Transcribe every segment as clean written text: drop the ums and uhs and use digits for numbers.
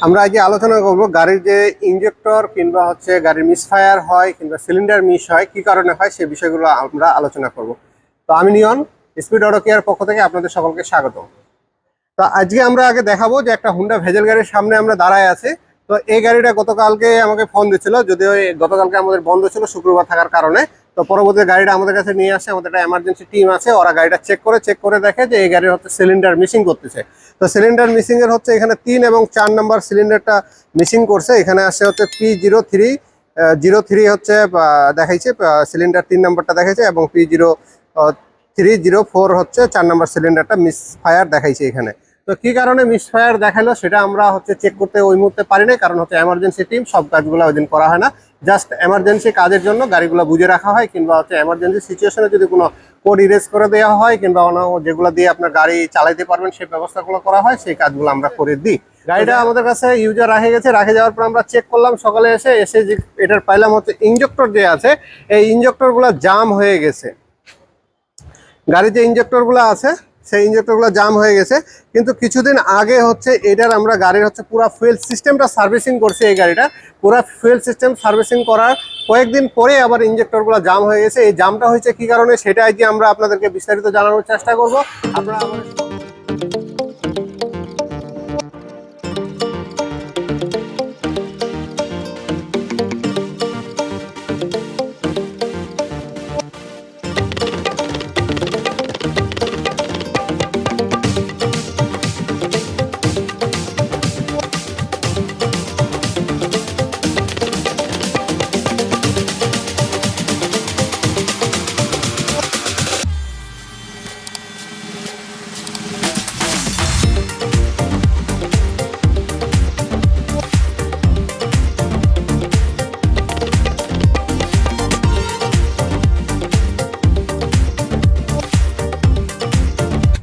আমরা আজকে আলোচনা করব গাড়ির যে ইনজেক্টর কিংবা হচ্ছে গাড়ির মিসফায়ার হয় কিংবা সিলিন্ডার মিস হয় কি কারণে হয় সেই বিষয়গুলো আমরা আলোচনা করব। তো আমি নিয়ন, স্পিড অটো কেয়ার পক্ষ থেকে আপনাদের সকলকে স্বাগত। তো আজকে আমরা আগে দেখাবো যে একটা হুন্ডা ভেজেল গাড়ির সামনে আমরা দাঁড়ায় আছি। তো এই গাড়িটা গতকালকে আমাকে ফোন দিচ্ছিল, যদিও গতকালকে আমাদের বন্ধ ছিল শুক্রবার থাকার কারণে। তো পরবর্তী গাড়িটা আমাদের কাছে নিয়ে আসে, আমাদের একটা এমার্জেন্সি টিম আছে, ওরা গাড়িটা চেক করে দেখে যে এই গাড়ির হচ্ছে সিলিন্ডার মিসিং করতেছে। তো সিলিন্ডার মিসিং এর হচ্ছে এখানে 3 এবং 4 নাম্বার সিলিন্ডারটা মিসিং করছে। এখানে আসে হচ্ছে P03 হচ্ছে দেখাইছে, সিলিন্ডার 3 নাম্বারটা দেখাইছে, এবং P0304 হচ্ছে 4 নাম্বার সিলিন্ডারটা মিসফায়ার দেখাইছে এখানে। তো কি কারণে মিসফায়ার দেখালো সেটা আমরা হচ্ছে চেক করতে ওই মুহূর্তে পারি না, কারণ হচ্ছে এমার্জেন্সি টিম, সব কাজগুলো ওই দিন করা হয় না। জাস্ট এমার্জেন্সি কাজের জন্য গাড়িগুলো বুঝে রাখা হয়, কিংবা হচ্ছে এমার্জেন্সি সিচুয়েশনে যদি কোনো কোড ইরেজ করে দেওয়া হয় কিংবা যেগুলো দিয়ে আপনার গাড়ি চালাইতে পারবেন সেই ব্যবস্থাগুলো করা হয়, সেই কাজগুলো আমরা করে দিই। গাড়িটা আমাদের কাছে ইউজার রাখে যাওয়ার পর আমরা চেক করলাম সকালে এসে যে এটার পাইলাম হচ্ছে ইনজেক্টর যে আছে, এই ইনজেক্টরগুলো জাম হয়ে গেছে। গাড়ির যে ইনজেক্টরগুলো আছে সেই ইনজেক্টরগুলো জাম হয়ে গেছে। কিন্তু কিছুদিন আগে হচ্ছে এটার আমরা গাড়ির হচ্ছে পুরো ফুয়েল সিস্টেমটা সার্ভিসিং করছি। এই গাড়িটা পুরো ফুয়েল সিস্টেম সার্ভিসিং করার কয়েকদিন পরে আবার ইনজেক্টরগুলো জাম হয়ে গেছে। এই জামটা হয়েছে কি কারণে সেটা আজকে আমরা আপনাদেরকে বিস্তারিত জানানোর চেষ্টা করব। আপনারা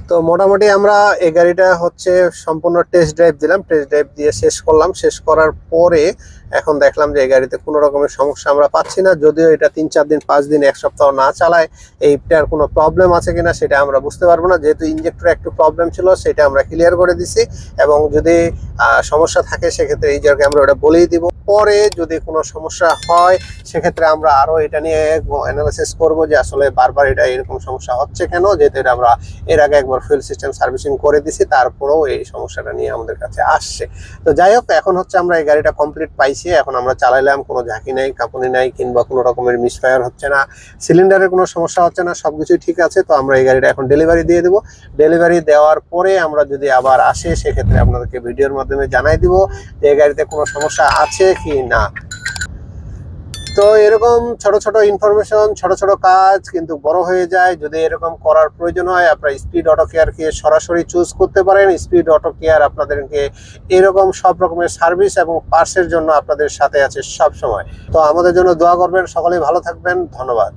তো মোটামুটি আমরা এই গাড়িটা হচ্ছে সম্পূর্ণ টেস্ট ড্রাইভ দিলাম, টেস্ট ড্রাইভ দিয়ে শেষ করলাম। শেষ করার পরে এখন দেখলাম যে এই গাড়িতে কোনো রকমের সমস্যা আমরা পাচ্ছি না। যদিও এটা 3-4 দিন 5 দিন 1 সপ্তাহ না চালায়, এইটার কোনো প্রবলেম আছে কিনা সেটা আমরা বুঝতে পারবো না। যেহেতু ইঞ্জেক্টরে একটু প্রবলেম ছিল সেটা আমরা ক্লিয়ার করে দিছি, এবং যদি সমস্যা থাকে সেক্ষেত্রে এই জায়গায় আমরা ওটা বলেই দিব। পরে যদি কোনো সমস্যা হয় সেক্ষেত্রে আমরা আরো এটা নিয়ে অ্যানালাইসিস করব যে আসলে বারবার এটা এরকম সমস্যা হচ্ছে কেন, যেহেতু এটা আমরা এর আগে একবার ফুয়েল সিস্টেম সার্ভিসিং করে দিছি, তারপরেও এই সমস্যাটা নিয়ে আমাদের কাছে আসছে। তো যাই হোক, এখন হচ্ছে আমরা এই গাড়িটা কমপ্লিট পাইছি। এখন আমরা চালাইলাম, কোনো ঝাঁকি নাই, কাঁপুনি নাই, কিংবা কোনো রকমের মিসফায়ার হচ্ছে না, সিলিন্ডারের কোনো সমস্যা হচ্ছে না, সবকিছুই ঠিক আছে। তো আমরা এই গাড়িটা এখন ডেলিভারি দিয়ে দেবো। ডেলিভারি দেওয়ার পরে আমরা যদি আবার আসে সেক্ষেত্রে আপনাদেরকে ভিডিওর মাধ্যমে জানাই দিব যে এই গাড়িতে কোনো সমস্যা আছে কি না। তো এরকম ছোট ছোট ইনফরমেশন, ছোট ছোট কাজ কিন্তু বড় হয়ে যায়। যদি এরকম করার প্রয়োজন হয় আপনারা স্পিড অটো কেয়ারকে সরাসরি চুজ করতে পারেন। স্পিড অটো কেয়ার আপনাদেরকে এরকম সব রকমের সার্ভিস এবং পার্টসের জন্য আপনাদের সাথে আছে সব সময়। তো আমাদের জন্য দোয়া করবেন, সকলেই ভালো থাকবেন, ধন্যবাদ।